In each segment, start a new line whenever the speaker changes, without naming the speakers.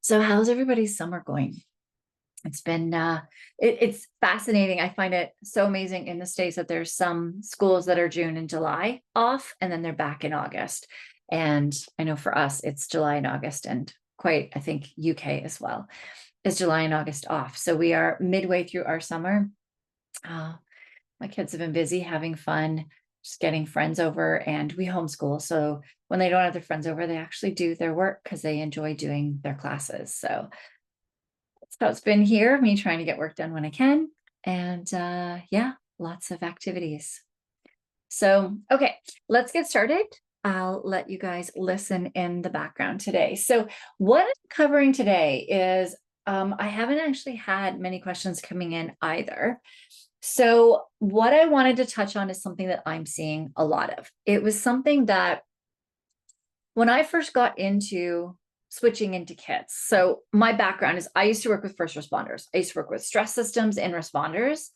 So how's everybody's summer going? It's been it's fascinating. I find it so amazing in the States that there's some schools that are June and July off, and then they're back in August. And I know for us, it's July and August, and quite, I think UK as well is July and August off. So we are midway through our summer. Uh, my kids have been busy having fun, just getting friends over, and we homeschool. So when they don't have their friends over, they actually do their work because they enjoy doing their classes. So it's been here, me trying to get work done when I can. And yeah, lots of activities. So, okay, let's get started. I'll let you guys listen in the background today. So, what I'm covering today is I haven't actually had many questions coming in either. So, what I wanted to touch on is something that I'm seeing a lot of. It was something that when I first got into switching into kids. So my background is I used to work with first responders. I used to work with stress systems and responders,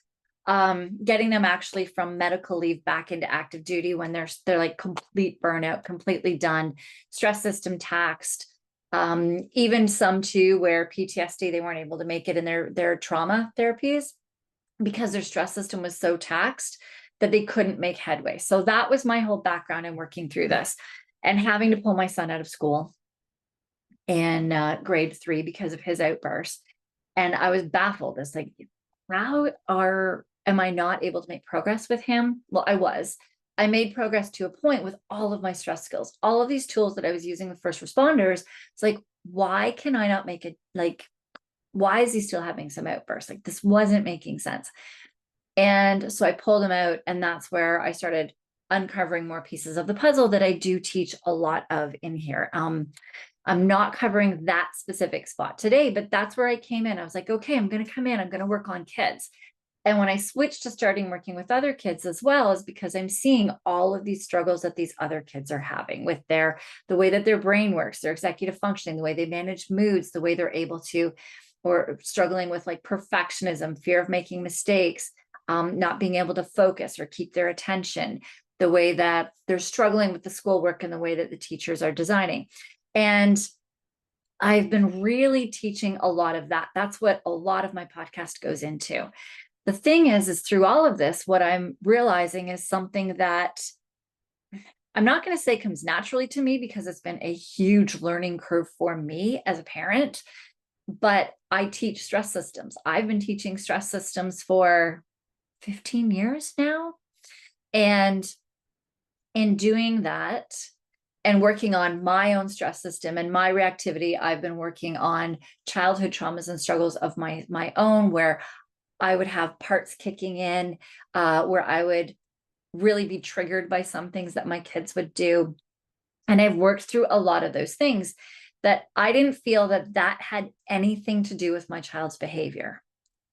getting them actually from medical leave back into active duty when they're like complete burnout, completely done, stress system taxed. Even some too where PTSD, they weren't able to make it in their trauma therapies because their stress system was so taxed that they couldn't make headway. So that was my whole background in working through this and having to pull my son out of school in grade 3 because of his outburst. And I was baffled. It's like, am I not able to make progress with him? Well, I was. I made progress to a point with all of my stress skills, all of these tools that I was using with first responders. It's like, why can I not make it? Like, why is he still having some outbursts? Like, this wasn't making sense. And so I pulled him out, and that's where I started uncovering more pieces of the puzzle that I do teach a lot of in here. I'm not covering that specific spot today, but that's where I came in. I was like, okay, I'm going to come in, I'm going to work on kids. And when I switched to starting working with other kids as well, is because I'm seeing all of these struggles that these other kids are having with the way that their brain works, their executive functioning, the way they manage moods, the way they're able to, or struggling with like perfectionism, fear of making mistakes, not being able to focus or keep their attention, the way that they're struggling with the schoolwork and the way that the teachers are designing. And I've been really teaching a lot of that. That's what a lot of my podcast goes into. The thing is through all of this, what I'm realizing is something that I'm not going to say comes naturally to me because it's been a huge learning curve for me as a parent, but I teach stress systems. I've been teaching stress systems for 15 years now. And in doing that, and working on my own stress system and my reactivity, I've been working on childhood traumas and struggles of my own, where I would have parts kicking in, where I would really be triggered by some things that my kids would do. And I've worked through a lot of those things that I didn't feel that had anything to do with my child's behavior.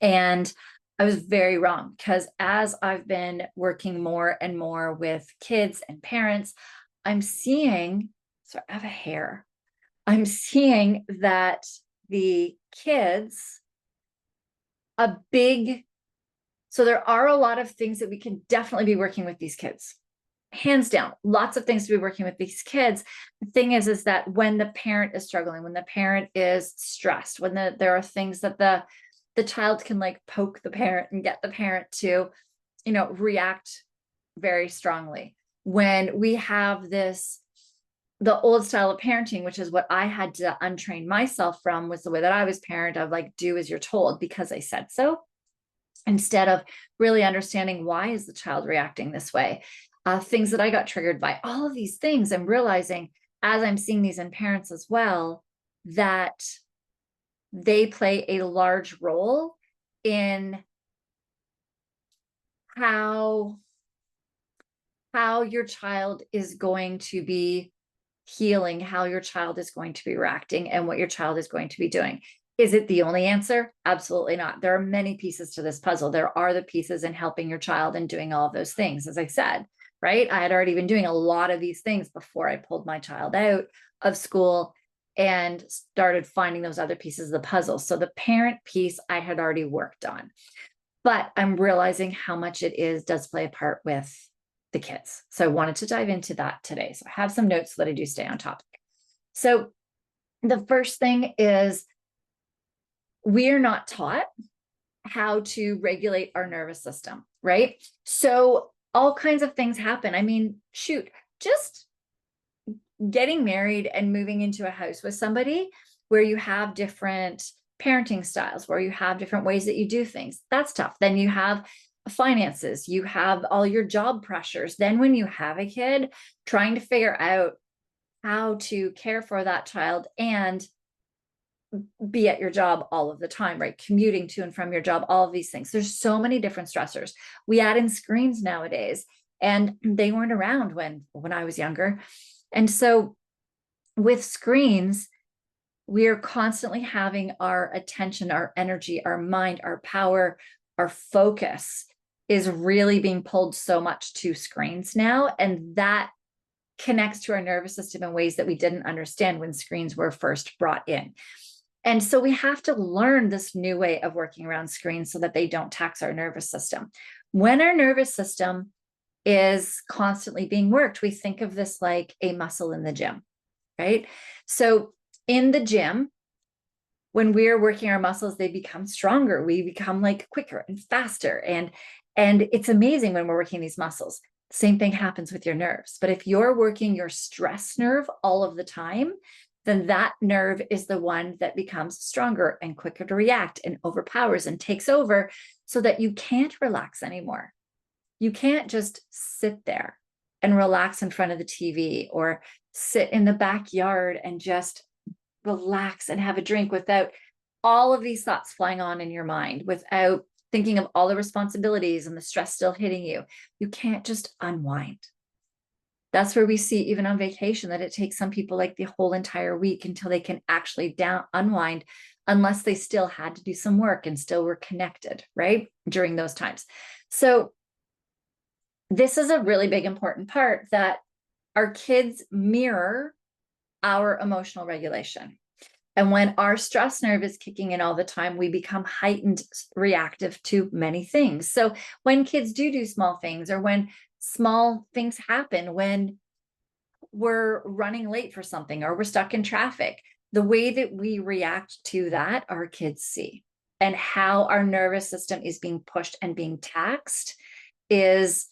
And I was very wrong, because as I've been working more and more with kids and parents, I'm seeing, so I have a hair. I'm seeing that the kids, so there are a lot of things that we can definitely be working with these kids. Hands down, lots of things to be working with these kids. The thing is that when the parent is struggling, when the parent is stressed, when there are things that the child can like poke the parent and get the parent to, react very strongly. When we have the old style of parenting, which is what I had to untrain myself from, was the way that I was parent of like, do as you're told because I said so, instead of really understanding why is the child reacting this way. Things that I got triggered by, all of these things, I'm realizing as I'm seeing these in parents as well, that they play a large role in how your child is going to be healing, how your child is going to be reacting, and what your child is going to be doing. Is it the only answer? Absolutely not. There are many pieces to this puzzle. There are the pieces in helping your child and doing all of those things. As I said, right? I had already been doing a lot of these things before I pulled my child out of school and started finding those other pieces of the puzzle. So the parent piece I had already worked on, but I'm realizing how much does play a part with the kids. So I wanted to dive into that today. So I have some notes so that I do stay on topic. So The first thing is we are not taught how to regulate our nervous system, right? So all kinds of things happen. I mean, shoot, just getting married and moving into a house with somebody where you have different parenting styles, where you have different ways that you do things, that's tough. Then you have finances, you have all your job pressures. Then when you have a kid, trying to figure out how to care for that child and be at your job all of the time, right? Commuting to and from your job, all of these things. There's so many different stressors. We add in screens nowadays, and they weren't around when I was younger. And so with screens, we are constantly having our attention, our energy, our mind, our power, our focus is really being pulled so much to screens now. And that connects to our nervous system in ways that we didn't understand when screens were first brought in. And so we have to learn this new way of working around screens so that they don't tax our nervous system. When our nervous system is constantly being worked, we think of this like a muscle in the gym, right? So in the gym, when we're working our muscles, they become stronger. We become like quicker and faster. And it's amazing when we're working these muscles. Same thing happens with your nerves. But if you're working your stress nerve all of the time, then that nerve is the one that becomes stronger and quicker to react and overpowers and takes over so that you can't relax anymore. You can't just sit there and relax in front of the TV or sit in the backyard and just relax and have a drink without all of these thoughts flying on in your mind, without thinking of all the responsibilities and the stress still hitting you. You can't just unwind. That's where we see, even on vacation, that it takes some people like the whole entire week until they can actually unwind, unless they still had to do some work and still were connected, right? During those times. So this is a really big, important part, that our kids mirror our emotional regulation. And when our stress nerve is kicking in all the time, we become heightened reactive to many things. So when kids do small things, or when small things happen, when we're running late for something or we're stuck in traffic, the way that we react to that, our kids see. And how our nervous system is being pushed and being taxed is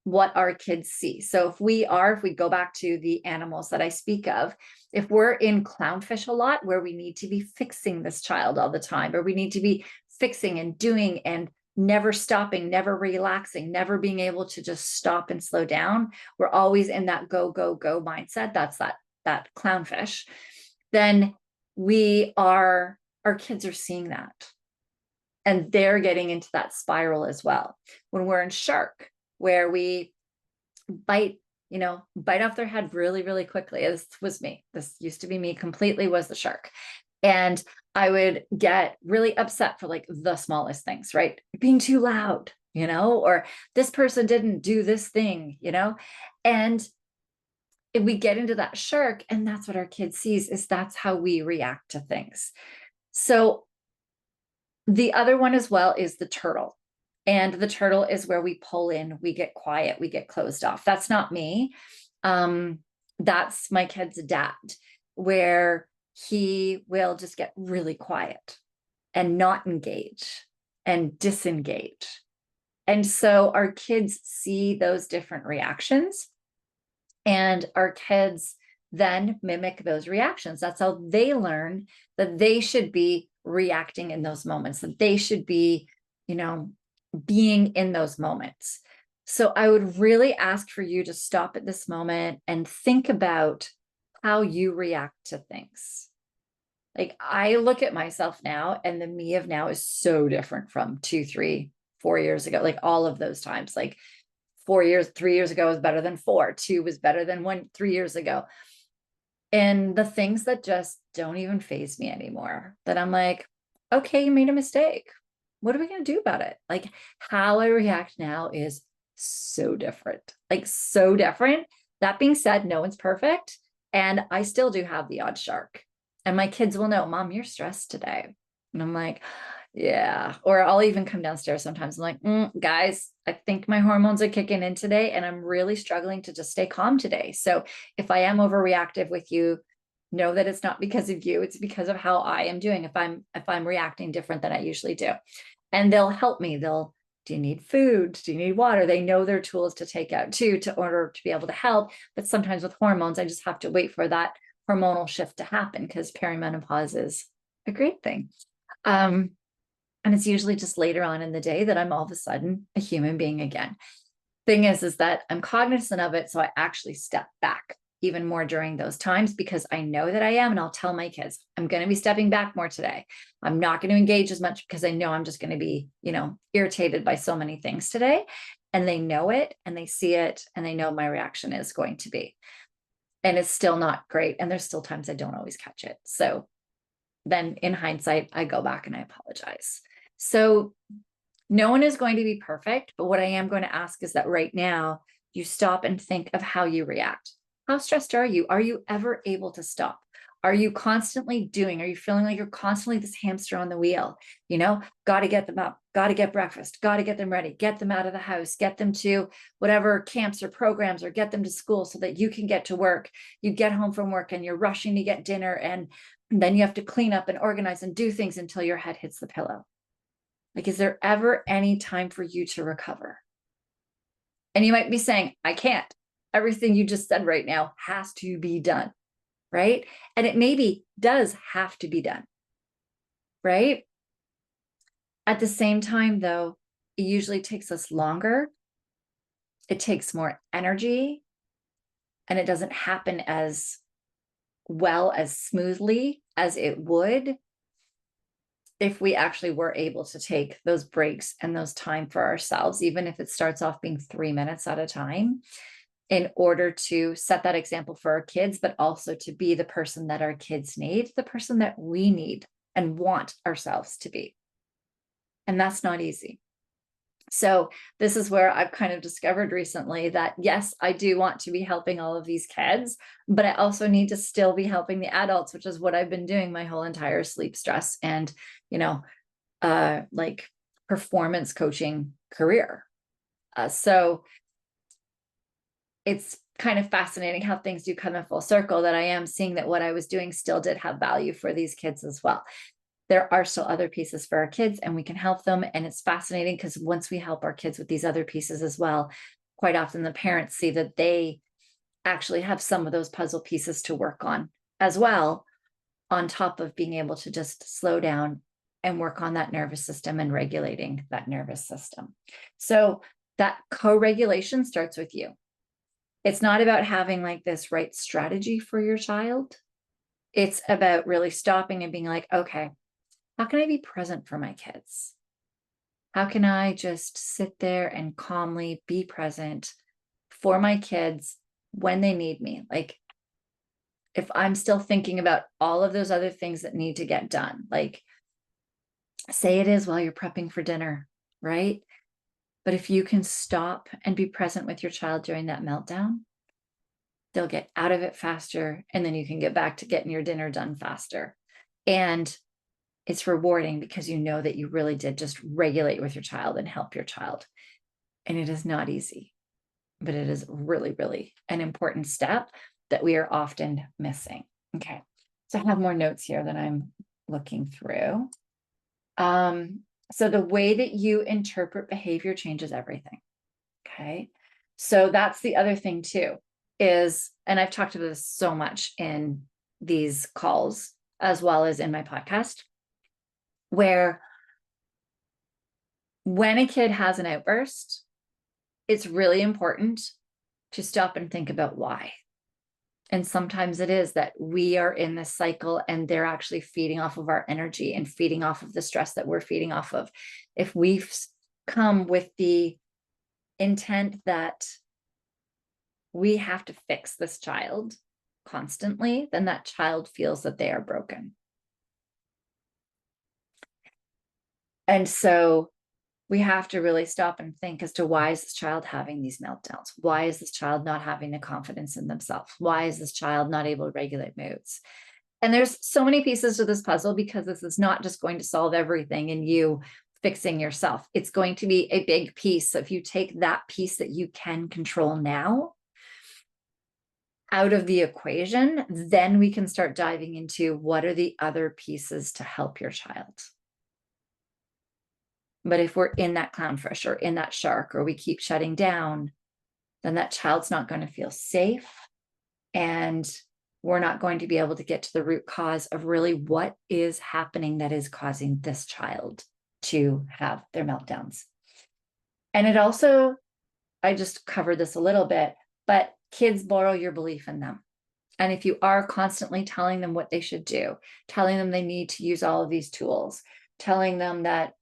what our kids see. So if we go back to the animals that I speak of, if we're in clownfish a lot, where we need to be fixing this child all the time, or we need to be fixing and doing and never stopping, never relaxing, never being able to just stop and slow down, we're always in that go, go, go mindset. That's that clownfish. Then our kids are seeing that, and they're getting into that spiral as well. When we're in shark, where we bite off their head really, really quickly. This was me. This used to be me completely, was the shark. And I would get really upset for like the smallest things, right? Being too loud, or this person didn't do this thing, and if we get into that shark, and that's what our kid sees, is that's how we react to things. So the other one as well is the turtle. And the turtle is where we pull in, we get quiet, we get closed off. That's not me. That's my kid's dad, where he will just get really quiet and not engage and disengage. And so our kids see those different reactions, and our kids then mimic those reactions. That's how they learn that they should be reacting in those moments, that they should be, being in those moments. So I would really ask for you to stop at this moment and think about how you react to things. Like, I look at myself now, and the me of now is so different from 2, 3, 4 years ago. Like all of those times, like 3 years ago was better than 4, 2 was better than 3 years ago. And the things that just don't even faze me anymore, that I'm like, okay, you made a mistake. What are we going to do about it? Like, how I react now is so different, like so different. That being said, no one's perfect. And I still do have the odd shark, and my kids will know, Mom, you're stressed today. And I'm like, yeah. Or I'll even come downstairs sometimes. I'm like, guys, I think my hormones are kicking in today, and I'm really struggling to just stay calm today. So if I am overreactive with you, Know that it's not because of you, it's because of how I am doing. If I'm reacting different than I usually do. And they'll help me. Do you need food? Do you need water? They know their tools to take out too, to order to be able to help. But sometimes with hormones, I just have to wait for that hormonal shift to happen, because perimenopause is a great thing. And it's usually just later on in the day that I'm all of a sudden a human being again. Thing is that I'm cognizant of it. So I actually step back even more during those times, because I know that I am. And I'll tell my kids, I'm going to be stepping back more today. I'm not going to engage as much, because I know I'm just going to be, irritated by so many things today. And they know it, and they see it, and they know my reaction is going to be. And it's still not great. And there's still times I don't always catch it. So then in hindsight, I go back and I apologize. So no one is going to be perfect, but what I am going to ask is that right now you stop and think of how you react. How stressed are you? Are you ever able to stop? Are you constantly doing? Are you feeling like you're constantly this hamster on the wheel? Got to get them up, got to get breakfast, got to get them ready, get them out of the house, get them to whatever camps or programs, or get them to school so that you can get to work. You get home from work and you're rushing to get dinner, and then you have to clean up and organize and do things until your head hits the pillow. Like, is there ever any time for you to recover? And you might be saying, I can't. Everything you just said right now has to be done, right? And it maybe does have to be done, right? At the same time, though, it usually takes us longer. It takes more energy, and it doesn't happen as well, as smoothly as it would if we actually were able to take those breaks and those time for ourselves, even if it starts off being 3 minutes at a time, in order to set that example for our kids, but also to be the person that our kids need, the person that we need and want ourselves to be. And that's not easy. So this is where I've kind of discovered recently that, yes, I do want to be helping all of these kids, but I also need to still be helping the adults, which is what I've been doing my whole entire sleep stress and, like performance coaching career. So it's kind of fascinating how things do come in full circle, that I am seeing that what I was doing still did have value for these kids as well. There are still other pieces for our kids, and we can help them. And it's fascinating because once we help our kids with these other pieces as well, quite often the parents see that they actually have some of those puzzle pieces to work on as well, on top of being able to just slow down and work on that nervous system and regulating that nervous system. So that co-regulation starts with you. It's not about having like this right strategy for your child. It's about really stopping and being like, okay, how can I be present for my kids? How can I just sit there and calmly be present for my kids when they need me? Like, if I'm still thinking about all of those other things that need to get done, like say it is while you're prepping for dinner, right? But if you can stop and be present with your child during that meltdown, they'll get out of it faster, and then you can get back to getting your dinner done faster. And it's rewarding because you know that you really did just regulate with your child and help your child. And it is not easy, but it is really, really an important step that we are often missing. Okay. So I have more notes here that I'm looking through. So the way that you interpret behavior changes everything. Okay. So that's the other thing too, is, and I've talked about this so much in these calls as well as in my podcast, where when a kid has an outburst, it's really important to stop and think about why. And sometimes it is that we are in this cycle and they're actually feeding off of our energy and feeding off of the stress that we're feeding off of. If we've come with the intent that we have to fix this child constantly, then that child feels that they are broken. And so we have to really stop and think as to, why is this child having these meltdowns? Why is this child not having the confidence in themselves? Why is this child not able to regulate moods? And there's so many pieces to this puzzle, because this is not just going to solve everything in you fixing yourself. It's going to be a big piece. So if you take that piece that you can control now out of the equation, then we can start diving into what are the other pieces to help your child. But if we're in that clownfish or in that shark, or we keep shutting down, then that child's not going to feel safe. And we're not going to be able to get to the root cause of really what is happening that is causing this child to have their meltdowns. And it also, I just covered this a little bit, but kids borrow your belief in them. And if you are constantly telling them what they should do, telling them they need to use all of these tools, telling them that,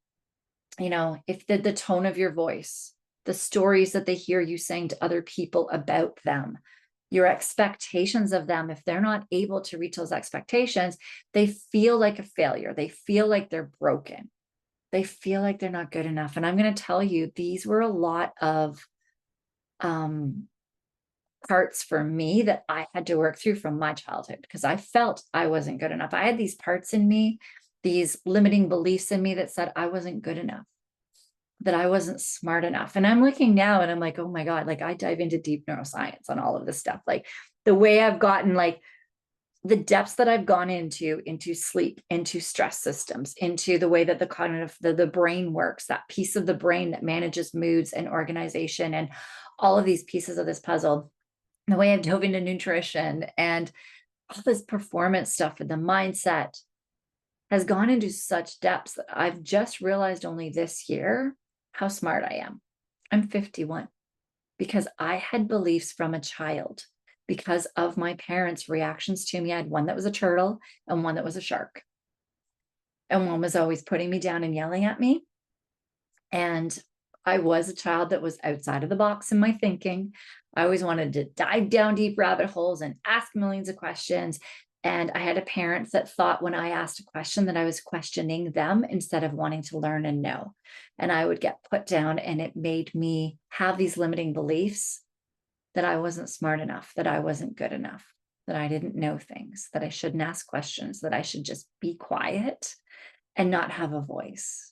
if the tone of your voice, the stories that they hear you saying to other people about them, your expectations of them, if they're not able to reach those expectations, they feel like a failure. They feel like they're broken. They feel like they're not good enough. And I'm going to tell you, these were a lot of parts for me that I had to work through from my childhood, because I felt I wasn't good enough. I had these parts in me, these limiting beliefs in me that said I wasn't good enough, that I wasn't smart enough. And I'm looking now and I'm like, oh my God, like I dive into deep neuroscience on all of this stuff. Like the way I've gotten, like the depths that I've gone into sleep, into stress systems, into the way that the cognitive, the brain works, that piece of the brain that manages moods and organization and all of these pieces of this puzzle, the way I've dove into nutrition and all this performance stuff and the mindset has gone into such depths that I've just realized only this year how smart I am. I'm 51 because I had beliefs from a child because of my parents' reactions to me. I had one that was a turtle and one that was a shark. And one was always putting me down and yelling at me. And I was a child that was outside of the box in my thinking. I always wanted to dive down deep rabbit holes and ask millions of questions. And I had a parent that thought when I asked a question that I was questioning them instead of wanting to learn and know. And I would get put down, and it made me have these limiting beliefs that I wasn't smart enough, that I wasn't good enough, that I didn't know things, that I shouldn't ask questions, that I should just be quiet and not have a voice.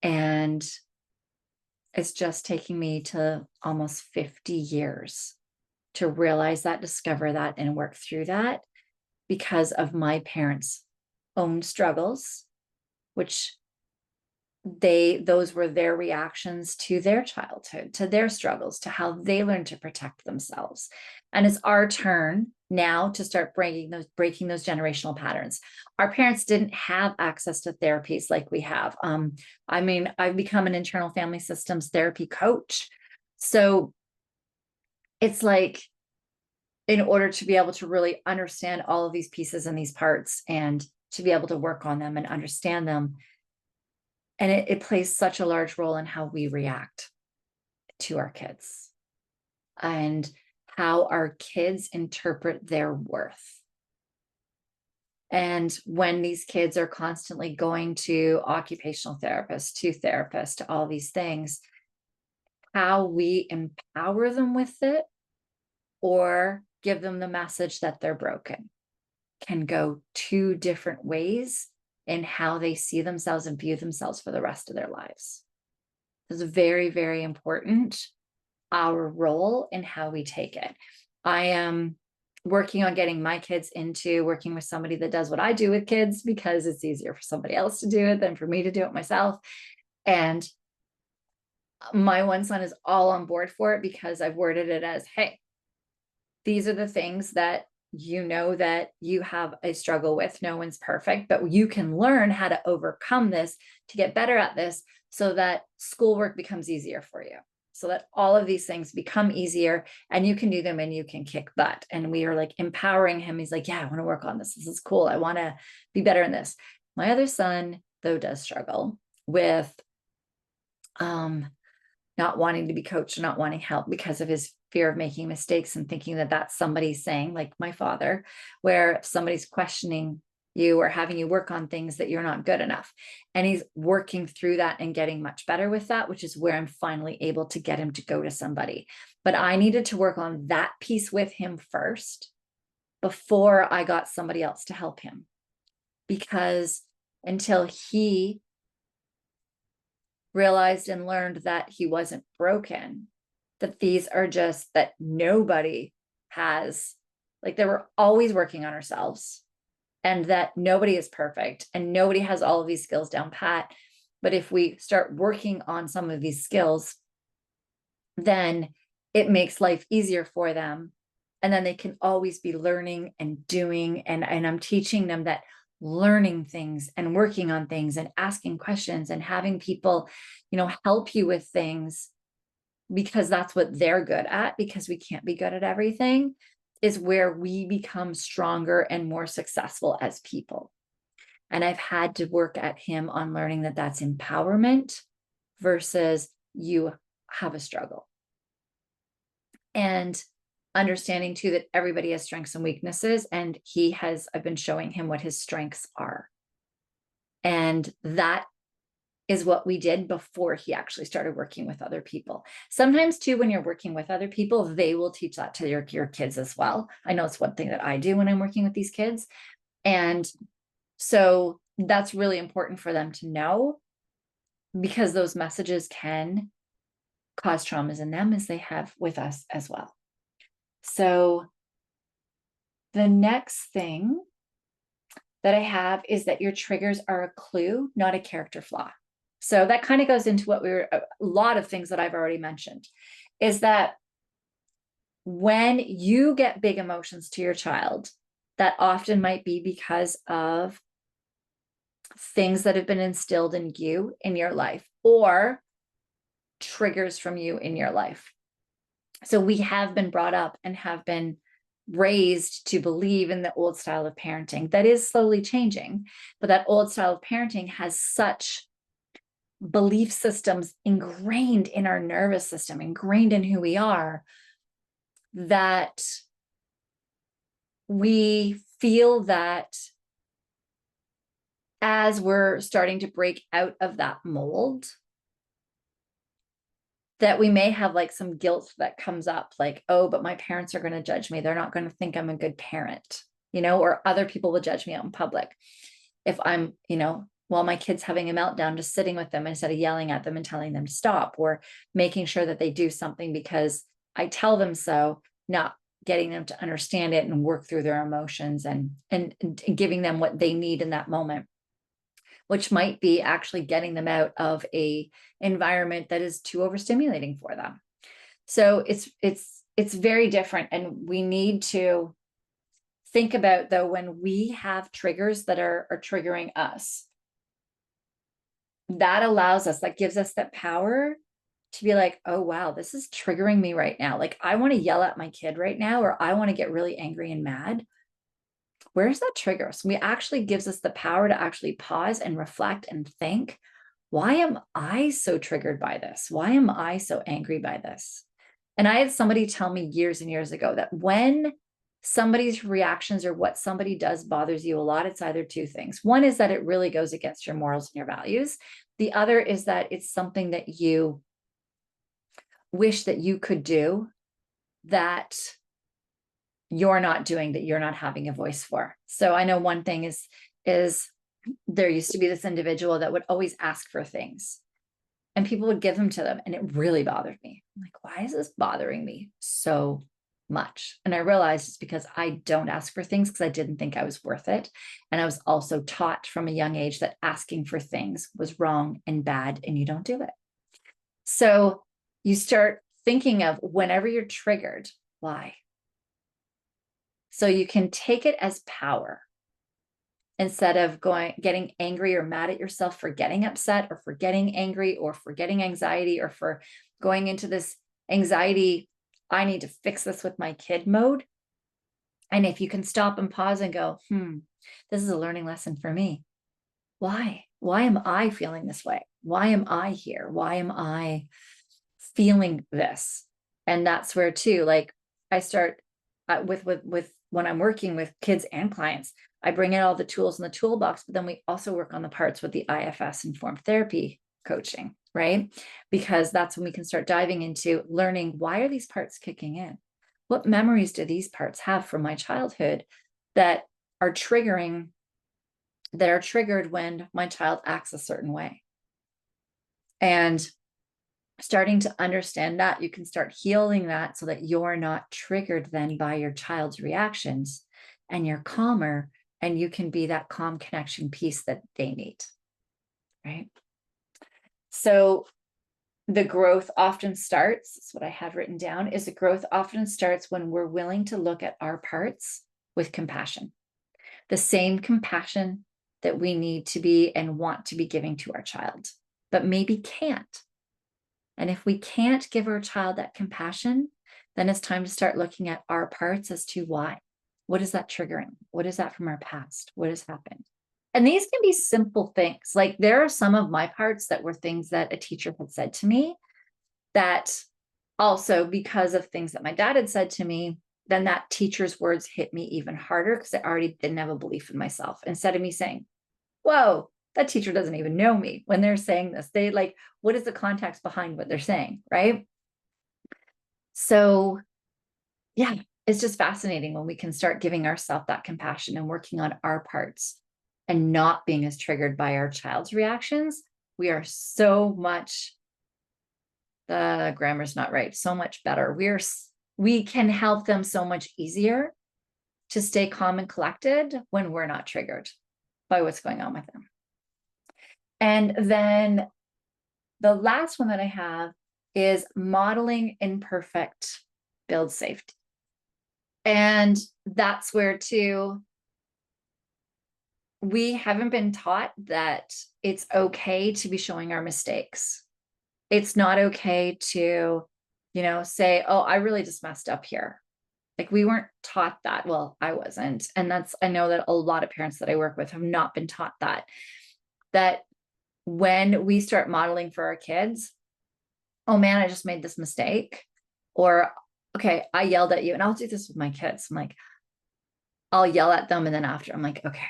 And it's just taking me to almost 50 years to realize that, discover that, and work through that because of my parents' own struggles, which those were their reactions to their childhood, to their struggles, to how they learned to protect themselves. And it's our turn now to start breaking those generational patterns. Our parents didn't have access to therapies like we have. I've become an internal family systems therapy coach. So it's like, in order to be able to really understand all of these pieces and these parts and to be able to work on them and understand them, and it plays such a large role in how we react to our kids and how our kids interpret their worth. And when these kids are constantly going to occupational therapists, to all these things, how we empower them with it or give them the message that they're broken can go two different ways in how they see themselves and view themselves for the rest of their lives. It's very, very important, our role in how we take it. I am working on getting my kids into working with somebody that does what I do with kids, because it's easier for somebody else to do it than for me to do it myself. And my one son is all on board for it because I've worded it as, hey, these are the things that that you have a struggle with. No one's perfect, but you can learn how to overcome this to get better at this so that schoolwork becomes easier for you, so that all of these things become easier and you can do them and you can kick butt. And we are like empowering him. He's like, yeah, I want to work on this. This is cool. I want to be better in this. My other son, though, does struggle with not wanting to be coached, not wanting help because of his fear of making mistakes and thinking that that's somebody saying, like my father, where if somebody's questioning you or having you work on things that you're not good enough. And he's working through that and getting much better with that, which is where I'm finally able to get him to go to somebody. But I needed to work on that piece with him first before I got somebody else to help him. Because until he realized and learned that he wasn't broken, that these are just that nobody has, like, that we're always working on ourselves and that nobody is perfect and nobody has all of these skills down pat. But if we start working on some of these skills, then it makes life easier for them. And then they can always be learning and doing. And I'm teaching them that learning things and working on things and asking questions and having people, help you with things, because that's what they're good at, because we can't be good at everything, is where we become stronger and more successful as people. And I've had to work at him on learning that that's empowerment versus you have a struggle. And understanding too that everybody has strengths and weaknesses, and I've been showing him what his strengths are. And that is what we did before he actually started working with other people. Sometimes too, when you're working with other people, they will teach that to your kids as well. I know it's one thing that I do when I'm working with these kids. And so that's really important for them to know, because those messages can cause traumas in them as they have with us as well. So the next thing that I have is that your triggers are a clue, not a character flaw. So that kind of goes into a lot of things that I've already mentioned, is that when you get big emotions to your child, that often might be because of things that have been instilled in you in your life, or triggers from you in your life. So we have been brought up and have been raised to believe in the old style of parenting that is slowly changing, but that old style of parenting has such belief systems ingrained in our nervous system, ingrained in who we are, that we feel that as we're starting to break out of that mold, that we may have like some guilt that comes up, like, oh, but my parents are going to judge me. They're not going to think I'm a good parent, or other people will judge me out in public. If I'm, while my kid's having a meltdown, just sitting with them instead of yelling at them and telling them to stop, or making sure that they do something because I tell them so, not getting them to understand it and work through their emotions and giving them what they need in that moment, which might be actually getting them out of a environment that is too overstimulating for them. So it's very different. And we need to think about, though, when we have triggers that are triggering us, that allows us, that gives us that power to be like, oh, wow, this is triggering me right now. Like, I want to yell at my kid right now, or I want to get really angry and mad. Where's that trigger? So it actually gives us the power to actually pause and reflect and think, why am I so triggered by this? Why am I so angry by this? And I had somebody tell me years and years ago that when somebody's reactions or what somebody does bothers you a lot, it's either two things. One is that it really goes against your morals and your values. The other is that it's something that you wish that you could do that you're not doing, that you're not having a voice for. So I know one thing is there used to be this individual that would always ask for things and people would give them to them. And it really bothered me. I'm like, why is this bothering me so much? And I realized it's because I don't ask for things because I didn't think I was worth it. And I was also taught from a young age that asking for things was wrong and bad, and you don't do it. So you start thinking of whenever you're triggered, why? So you can take it as power instead of getting angry or mad at yourself for getting upset or for getting angry or for getting anxiety or for going into this anxiety, I need to fix this with my kid mode. And if you can stop and pause and go, this is a learning lesson for me. Why? Why am I feeling this way? Why am I here? Why am I feeling this? And that's where too, like I start with when I'm working with kids and clients, I bring in all the tools in the toolbox, but then we also work on the parts with the IFS informed therapy coaching, right? Because that's when we can start diving into learning, why are these parts kicking in? What memories do these parts have from my childhood that are triggered when my child acts a certain way? And starting to understand that, you can start healing that so that you're not triggered then by your child's reactions, and you're calmer, and you can be that calm connection piece that they need, right? So the growth often starts, that's what I had written down, is the growth often starts when we're willing to look at our parts with compassion, the same compassion that we need to be and want to be giving to our child, but maybe can't. And if we can't give our child that compassion, then it's time to start looking at our parts as to why. What is that triggering? What is that from our past? What has happened? And these can be simple things. Like there are some of my parts that were things that a teacher had said to me that also, because of things that my dad had said to me, then that teacher's words hit me even harder because I already didn't have a belief in myself. Instead of me saying, whoa, that teacher doesn't even know me when they're saying this. They like, what is the context behind what they're saying, right? So yeah, it's just fascinating when we can start giving ourselves that compassion and working on our parts and not being as triggered by our child's reactions. We are so much, the grammar's not right, so much better. We can help them so much easier to stay calm and collected when we're not triggered by what's going on with them. And then the last one that I have is modeling imperfect builds safety. And that's where too, we haven't been taught that it's okay to be showing our mistakes. It's not okay to, say, oh, I really just messed up here. Like we weren't taught that. Well, I wasn't. And I know that a lot of parents that I work with have not been taught that when we start modeling for our kids, oh man, I just made this mistake. Or, okay, I yelled at you. And I'll do this with my kids. I'm like, I'll yell at them. And then after I'm like, okay,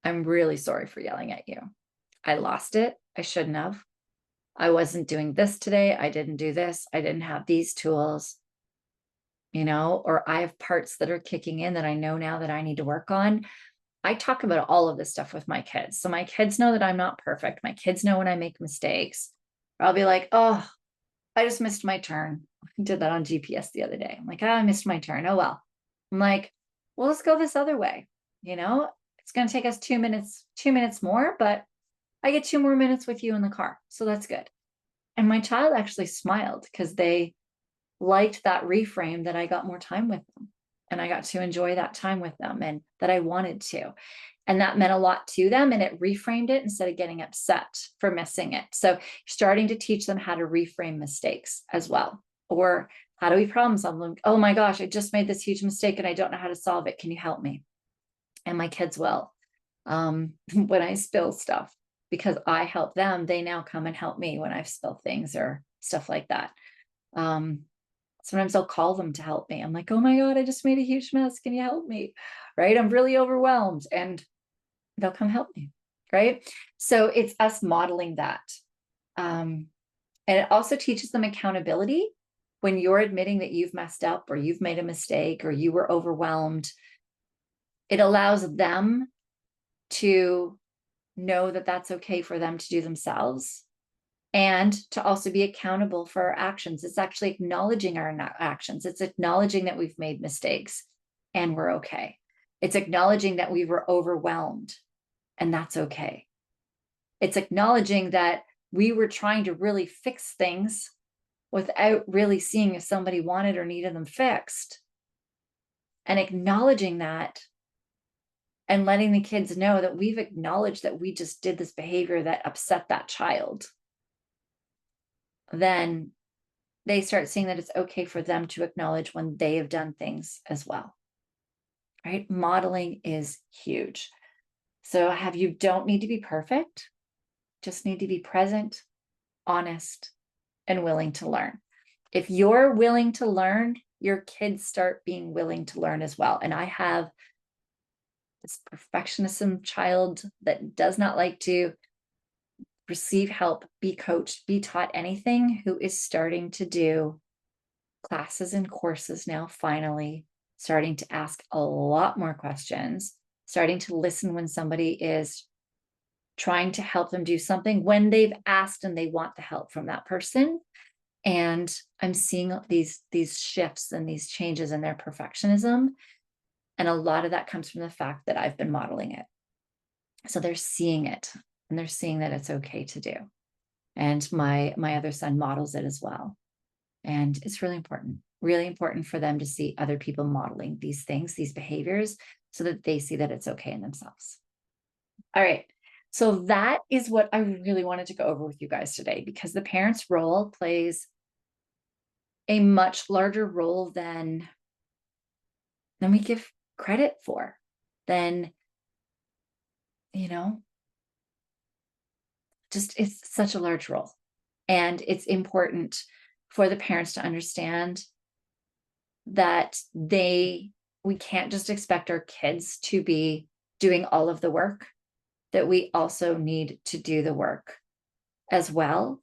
I'm really sorry for yelling at you. I lost it. I shouldn't have. I wasn't doing this today. I didn't do this. I didn't have these tools, or I have parts that are kicking in that I know now that I need to work on. I talk about all of this stuff with my kids. So my kids know that I'm not perfect. My kids know when I make mistakes. I'll be like, oh, I just missed my turn. I did that on GPS the other day. I'm like, I missed my turn. Oh, well. I'm like, well, let's go this other way. It's going to take us 2 minutes more, but I get 2 more minutes with you in the car. So that's good. And my child actually smiled because they liked that reframe that I got more time with them and I got to enjoy that time with them and that I wanted to. And that meant a lot to them, and it reframed it instead of getting upset for missing it. So starting to teach them how to reframe mistakes as well. Or how do we problem solve them? Oh my gosh, I just made this huge mistake and I don't know how to solve it. Can you help me? And my kids will. When I spill stuff, because I help them, they now come and help me when I've spilled things or stuff like that. Sometimes I'll call them to help me. I'm like, oh my God, I just made a huge mess. Can you help me? Right? I'm really overwhelmed. And they'll come help me. Right? So it's us modeling that. And it also teaches them accountability. When you're admitting that you've messed up or you've made a mistake or you were overwhelmed, it allows them to know that that's okay for them to do themselves and to also be accountable for our actions. It's actually acknowledging our actions. It's acknowledging that we've made mistakes and we're okay. It's acknowledging that we were overwhelmed and that's okay. It's acknowledging that we were trying to really fix things without really seeing if somebody wanted or needed them fixed, and acknowledging that and letting the kids know that we've acknowledged that we just did this behavior that upset that child. Then they start seeing that it's okay for them to acknowledge when they have done things as well. Right? Modeling is huge. So you don't need to be perfect, just need to be present, honest, and willing to learn. If you're willing to learn, your kids start being willing to learn as well. And I have this perfectionism child that does not like to receive help, be coached, be taught anything, who is starting to do classes and courses now, finally, starting to ask a lot more questions, starting to listen when somebody is trying to help them do something when they've asked and they want the help from that person. And I'm seeing these shifts and these changes in their perfectionism. And a lot of that comes from the fact that I've been modeling it. So they're seeing it, and they're seeing that it's okay to do. And my other son models it as well. And it's really important for them to see other people modeling these things, these behaviors, so that they see that it's okay in themselves. All right. So that is what I really wanted to go over with you guys today, because the parent's role plays a much larger role than we give credit for. Then, just it's such a large role. And it's important for the parents to understand that we can't just expect our kids to be doing all of the work, that we also need to do the work as well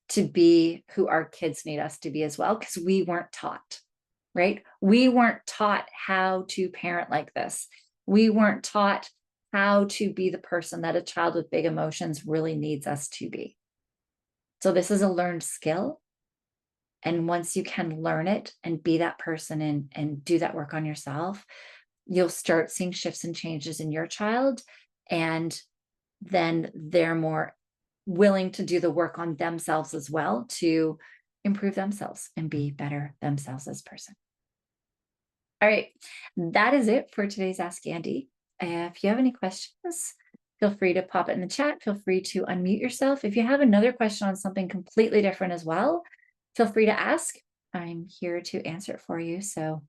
to be who our kids need us to be as well, because we weren't taught, right? We weren't taught how to parent like this. We weren't taught how to be the person that a child with big emotions really needs us to be. So this is a learned skill. And once you can learn it and be that person and do that work on yourself, you'll start seeing shifts and changes in your child. And then they're more willing to do the work on themselves as well to improve themselves and be better themselves as a person. All right, that is it for today's Ask Andi. If you have any questions, feel free to pop it in the chat. Feel free to unmute yourself. If you have another question on something completely different as well, feel free to ask. I'm here to answer it for you. So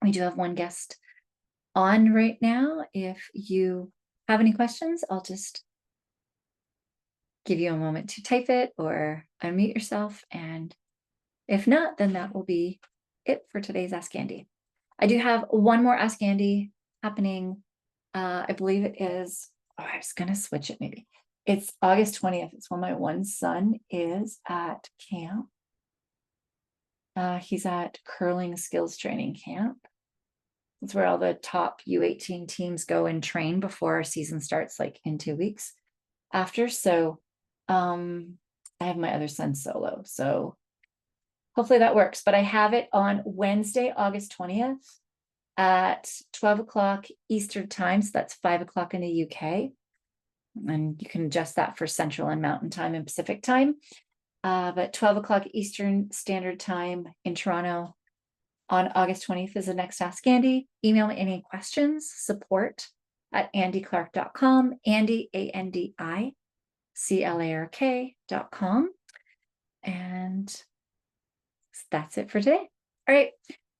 we do have one guest on right now. If you have any questions, I'll just give you a moment to type it or unmute yourself. And if not, then that will be it for today's Ask Andi. I do have one more Ask Andi happening. I believe it is, I was going to switch it maybe. It's August 20th. It's when my one son is at camp. He's at curling skills training camp. It's where all the top U18 teams go and train before our season starts, like in 2 weeks after. So I have my other son solo. So hopefully that works. But I have it on Wednesday, August 20th at 12 o'clock Eastern time. So that's 5 o'clock in the UK. And you can adjust that for Central and Mountain time and Pacific time. But 12 o'clock Eastern Standard Time in Toronto on August 20th is the next Ask Andi. Email me any questions, support@andiclark.com, Andi, ANDICLARK.com. And that's it for today. All right.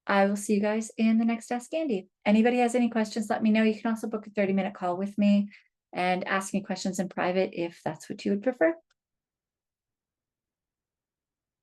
I will see you guys in the next Ask Andi. Anybody has any questions, let me know. You can also book a 30-minute call with me and ask me questions in private if that's what you would prefer.